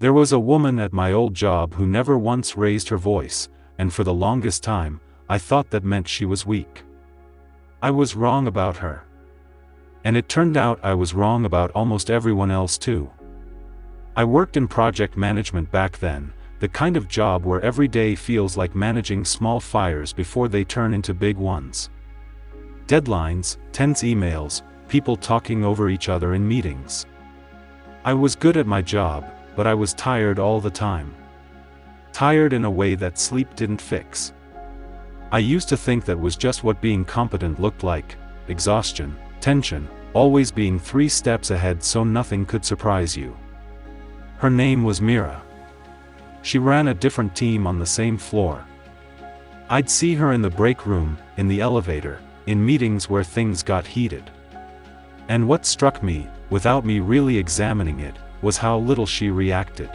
There was a woman at my old job who never once raised her voice, and for the longest time, I thought that meant she was weak. I was wrong about her. And it turned out I was wrong about almost everyone else too. I worked in project management back then, the kind of job where every day feels like managing small fires before they turn into big ones. Deadlines, tense emails, people talking over each other in meetings. I was good at my job, but I was tired all the time. Tired in a way that sleep didn't fix. I used to think that was just what being competent looked like: exhaustion, tension, always being 3 steps ahead so nothing could surprise you. Her name was Mira. She ran a different team on the same floor. I'd see her in the break room, in the elevator, in meetings where things got heated. And what struck me, without me really examining it, was how little she reacted.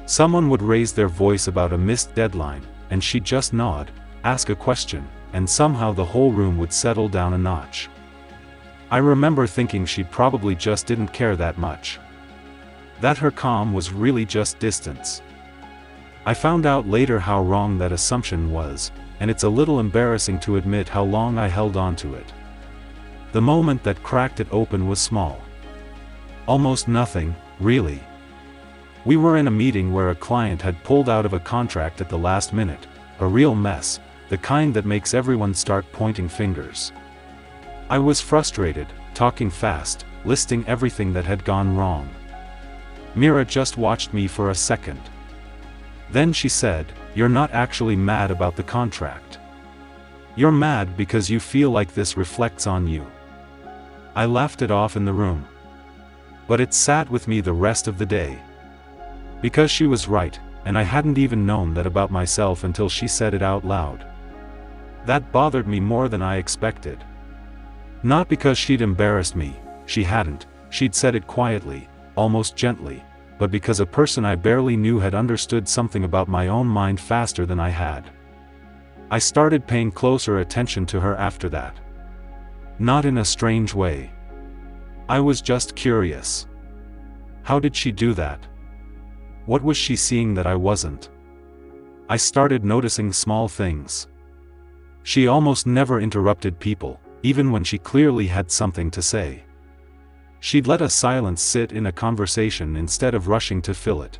Someone would raise their voice about a missed deadline, and she'd just nod, ask a question, and somehow the whole room would settle down a notch. I remember thinking she probably just didn't care that much. That her calm was really just distance. I found out later how wrong that assumption was, and it's a little embarrassing to admit how long I held on to it. The moment that cracked it open was small. Almost nothing, really. We were in a meeting where a client had pulled out of a contract at the last minute, a real mess, the kind that makes everyone start pointing fingers. I was frustrated, talking fast, listing everything that had gone wrong. Mira just watched me for a second. Then she said, "You're not actually mad about the contract. You're mad because you feel like this reflects on you." I laughed it off in the room. But it sat with me the rest of the day. Because she was right, and I hadn't even known that about myself until she said it out loud. That bothered me more than I expected. Not because she'd embarrassed me, she hadn't, she'd said it quietly, almost gently, but because a person I barely knew had understood something about my own mind faster than I had. I started paying closer attention to her after that. Not in a strange way. I was just curious. How did she do that? What was she seeing that I wasn't? I started noticing small things. She almost never interrupted people, even when she clearly had something to say. She'd let a silence sit in a conversation instead of rushing to fill it.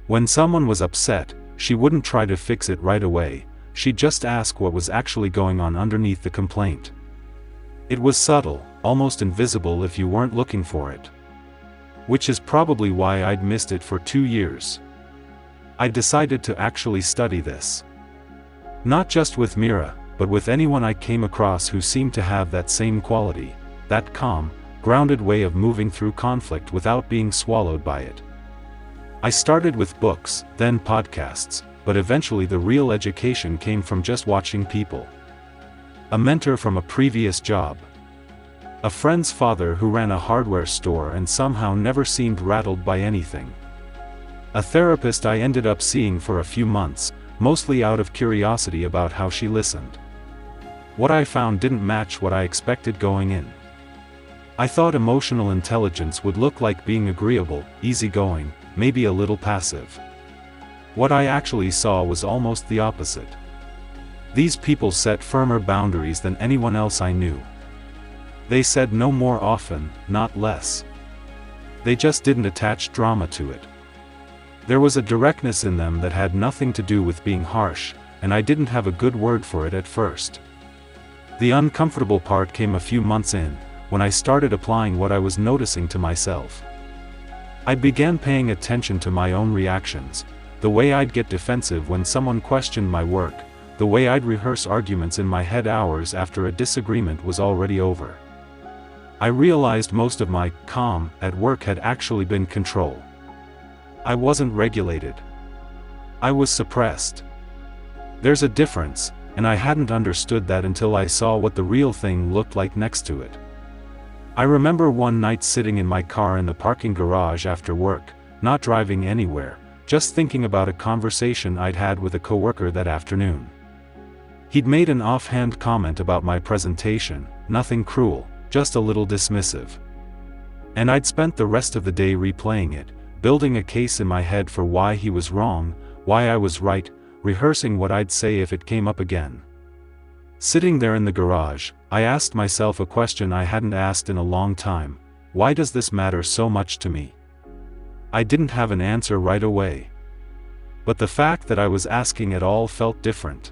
When someone was upset, she wouldn't try to fix it right away, she'd just ask what was actually going on underneath the complaint. It was subtle, almost invisible if you weren't looking for it. Which is probably why I'd missed it for 2 years. I decided to actually study this. Not just with Mira, but with anyone I came across who seemed to have that same quality, that calm, grounded way of moving through conflict without being swallowed by it. I started with books, then podcasts, but eventually the real education came from just watching people. A mentor from a previous job. A friend's father who ran a hardware store and somehow never seemed rattled by anything. A therapist I ended up seeing for a few months, mostly out of curiosity about how she listened. What I found didn't match what I expected going in. I thought emotional intelligence would look like being agreeable, easygoing, maybe a little passive. What I actually saw was almost the opposite. These people set firmer boundaries than anyone else I knew. They said no more often, not less. They just didn't attach drama to it. There was a directness in them that had nothing to do with being harsh, and I didn't have a good word for it at first. The uncomfortable part came a few months in, when I started applying what I was noticing to myself. I began paying attention to my own reactions, the way I'd get defensive when someone questioned my work, the way I'd rehearse arguments in my head hours after a disagreement was already over. I realized most of my calm at work had actually been control. I wasn't regulated. I was suppressed. There's a difference, and I hadn't understood that until I saw what the real thing looked like next to it. I remember one night sitting in my car in the parking garage after work, not driving anywhere, just thinking about a conversation I'd had with a coworker that afternoon. He'd made an offhand comment about my presentation, nothing cruel, just a little dismissive. And I'd spent the rest of the day replaying it, building a case in my head for why he was wrong, why I was right, rehearsing what I'd say if it came up again. Sitting there in the garage, I asked myself a question I hadn't asked in a long time: why does this matter so much to me? I didn't have an answer right away. But the fact that I was asking it all felt different.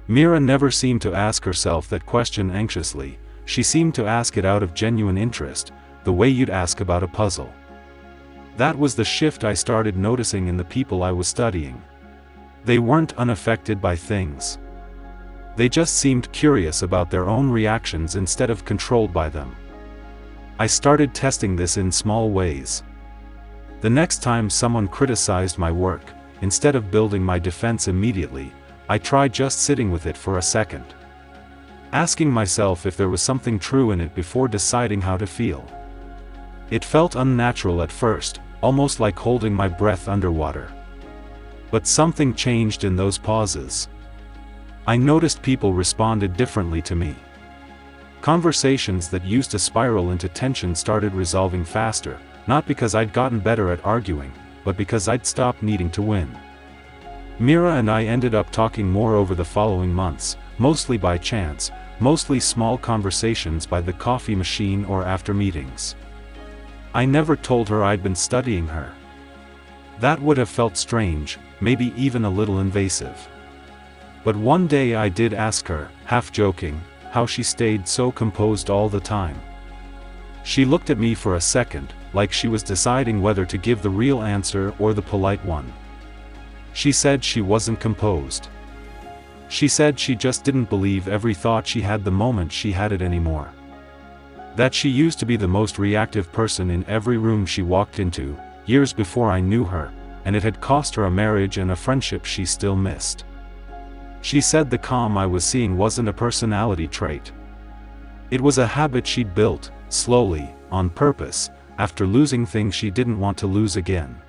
Mira never seemed to ask herself that question anxiously, she seemed to ask it out of genuine interest, the way you'd ask about a puzzle. That was the shift I started noticing in the people I was studying. They weren't unaffected by things. They just seemed curious about their own reactions instead of controlled by them. I started testing this in small ways. The next time someone criticized my work, instead of building my defense immediately, I tried just sitting with it for a second. Asking myself if there was something true in it before deciding how to feel. It felt unnatural at first, almost like holding my breath underwater. But something changed in those pauses. I noticed people responded differently to me. Conversations that used to spiral into tension started resolving faster, not because I'd gotten better at arguing, but because I'd stopped needing to win. Mira and I ended up talking more over the following months, mostly by chance, mostly small conversations by the coffee machine or after meetings. I never told her I'd been studying her. That would have felt strange, maybe even a little invasive. But one day I did ask her, half joking, how she stayed so composed all the time. She looked at me for a second, like she was deciding whether to give the real answer or the polite one. She said she wasn't composed. She said she just didn't believe every thought she had the moment she had it anymore. That she used to be the most reactive person in every room she walked into, years before I knew her, and it had cost her a marriage and a friendship she still missed. She said the calm I was seeing wasn't a personality trait. It was a habit she'd built, slowly, on purpose, after losing things she didn't want to lose again.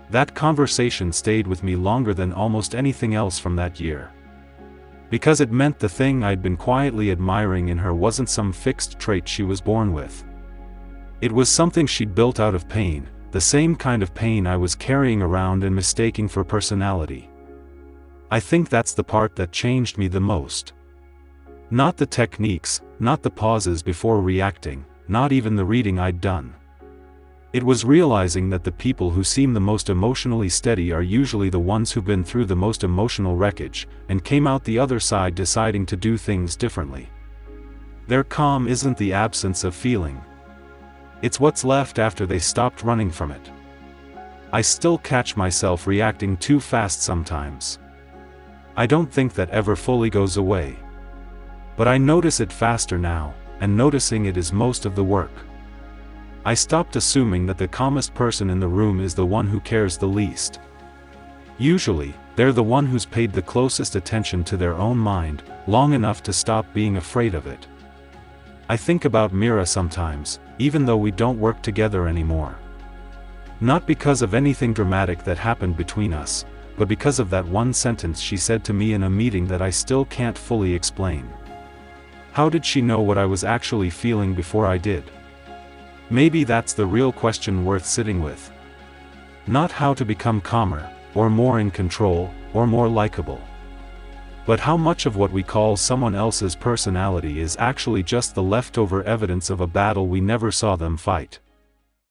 That conversation stayed with me longer than almost anything else from that year. Because it meant the thing I'd been quietly admiring in her wasn't some fixed trait she was born with. It was something she'd built out of pain, the same kind of pain I was carrying around and mistaking for personality. I think that's the part that changed me the most. Not the techniques, not the pauses before reacting, not even the reading I'd done. It was realizing that the people who seem the most emotionally steady are usually the ones who've been through the most emotional wreckage, and came out the other side deciding to do things differently. Their calm isn't the absence of feeling. It's what's left after they stopped running from it. I still catch myself reacting too fast sometimes. I don't think that ever fully goes away. But I notice it faster now, and noticing it is most of the work. I stopped assuming that the calmest person in the room is the one who cares the least. Usually, they're the one who's paid the closest attention to their own mind, long enough to stop being afraid of it. I think about Mira sometimes, even though we don't work together anymore. Not because of anything dramatic that happened between us, but because of that one sentence she said to me in a meeting that I still can't fully explain. How did she know what I was actually feeling before I did? Maybe that's the real question worth sitting with. Not how to become calmer, or more in control, or more likable. But how much of what we call someone else's personality is actually just the leftover evidence of a battle we never saw them fight.